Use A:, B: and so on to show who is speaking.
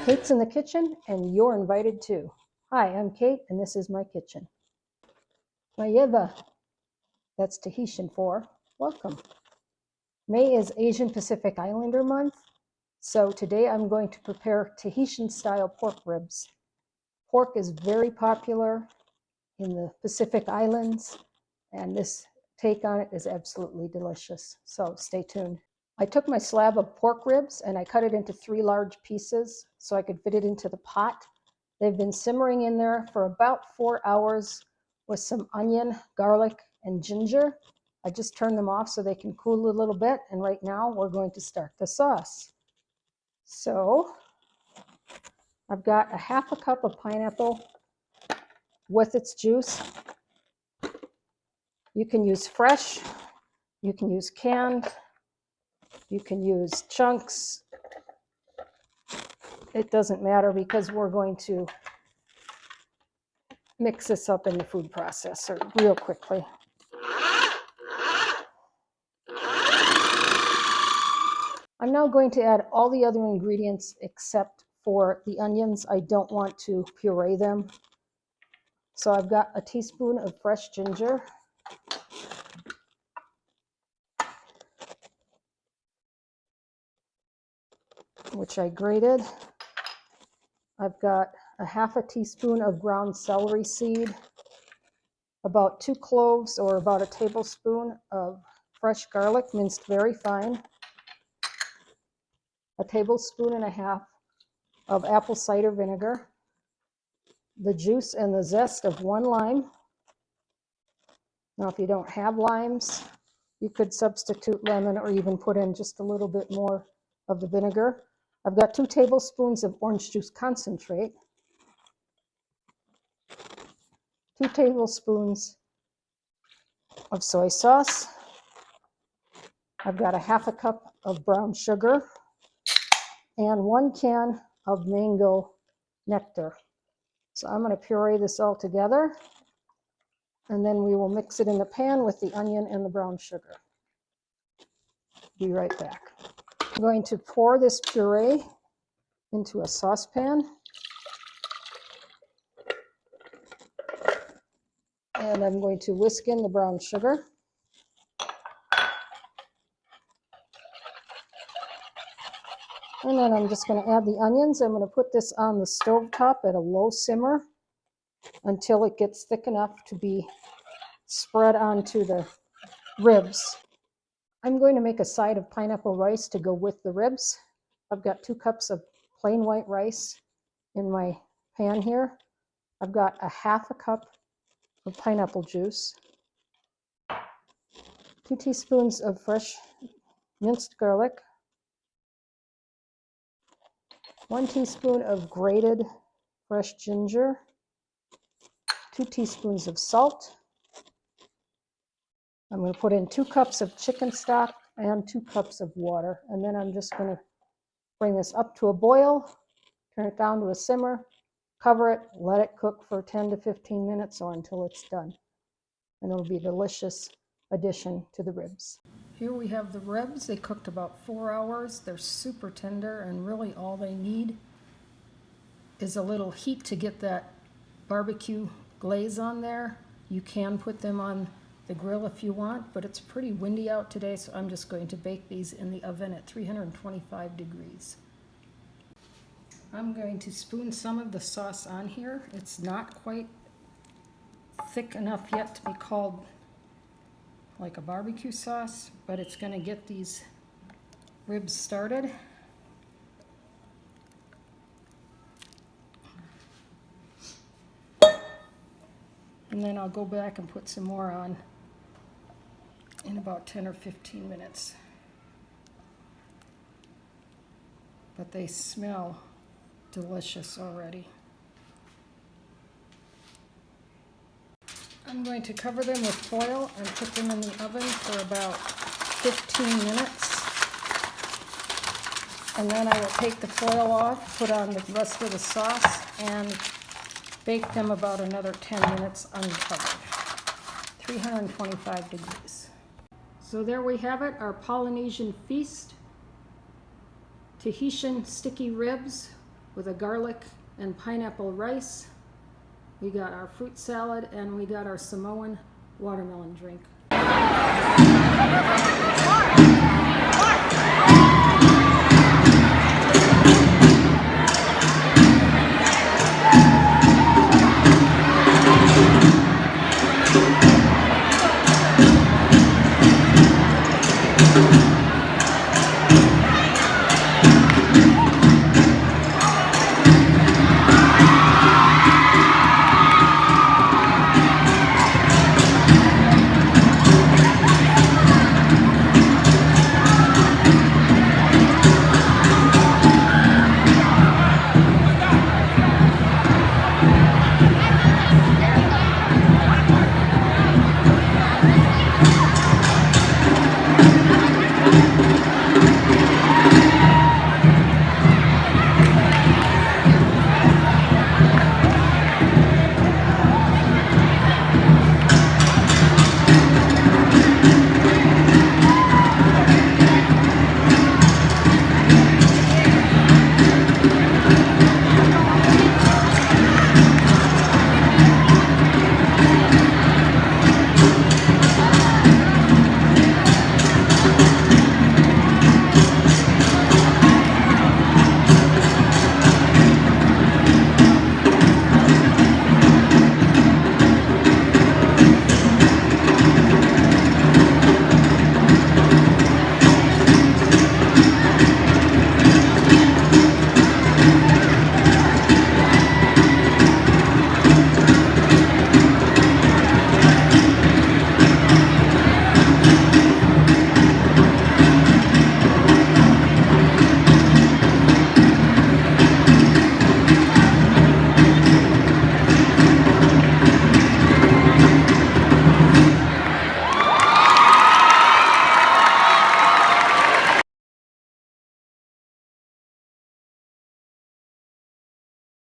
A: Kate's in the kitchen, and you're invited too. Hi, I'm Kate, and this is my kitchen. Mayeva, that's Tahitian for welcome. May is Asian Pacific Islander month, so today I'm going to prepare Tahitian-style pork ribs. Pork is very popular in the Pacific Islands, and this take on it is absolutely delicious, so stay tuned. I took my slab of pork ribs and I cut it into 3 large pieces so I could fit it into the pot. They've been simmering in there for about 4 hours with some onion, garlic, and ginger. I just turned them off so they can cool a little bit, and right now we're going to start the sauce. So I've got a half a cup of pineapple with its juice. You can use fresh, you can use canned, you can use chunks. It doesn't matter because we're going to mix this up in the food processor real quickly. I'm now going to add all the other ingredients except for the onions. I don't want to puree them. So I've got a teaspoon of fresh ginger, which I grated. I've got a half a teaspoon of ground celery seed, about 2 cloves or about a tablespoon of fresh garlic minced very fine, a tablespoon and a half of apple cider vinegar, the juice and the zest of 1 lime. Now, if you don't have limes, you could substitute lemon or even put in just a little bit more of the vinegar. I've got 2 tablespoons of orange juice concentrate, 2 tablespoons of soy sauce. I've got a half a cup of brown sugar and 1 can of mango nectar. So I'm going to puree this all together, and then we will mix it in the pan with the onion and the brown sugar. Be right back. I'm going to pour this puree into a saucepan, and I'm going to whisk in the brown sugar. And then I'm just going to add the onions. I'm going to put this on the stovetop at a low simmer until it gets thick enough to be spread onto the ribs. I'm going to make a side of pineapple rice to go with the ribs. I've got 2 cups of plain white rice in my pan here. I've got a half a cup of pineapple juice, 2 teaspoons of fresh minced garlic, 1 teaspoon of grated fresh ginger, 2 teaspoons of salt. I'm going to put in 2 cups of chicken stock and 2 cups of water, and then I'm just going to bring this up to a boil, turn it down to a simmer, cover it, let it cook for 10 to 15 minutes or until it's done. And it'll be a delicious addition to the ribs. Here we have the ribs. They cooked about 4 hours. They're super tender, and really all they need is a little heat to get that barbecue glaze on there. You can put them on the grill if you want, but it's pretty windy out today, so I'm just going to bake these in the oven at 325 degrees. I'm going to spoon some of the sauce on here. It's not quite thick enough yet to be called like a barbecue sauce, but it's going to get these ribs started. And then I'll go back and put some more on in about 10 or 15 minutes. But they smell delicious already. I'm going to cover them with foil and put them in the oven for about 15 minutes. And then I will take the foil off, put on the rest of the sauce, and bake them about another 10 minutes uncovered. 325 degrees. So there we have it, our Polynesian feast. Tahitian sticky ribs with a garlic and pineapple rice. We got our fruit salad, and we got our Samoan watermelon drink.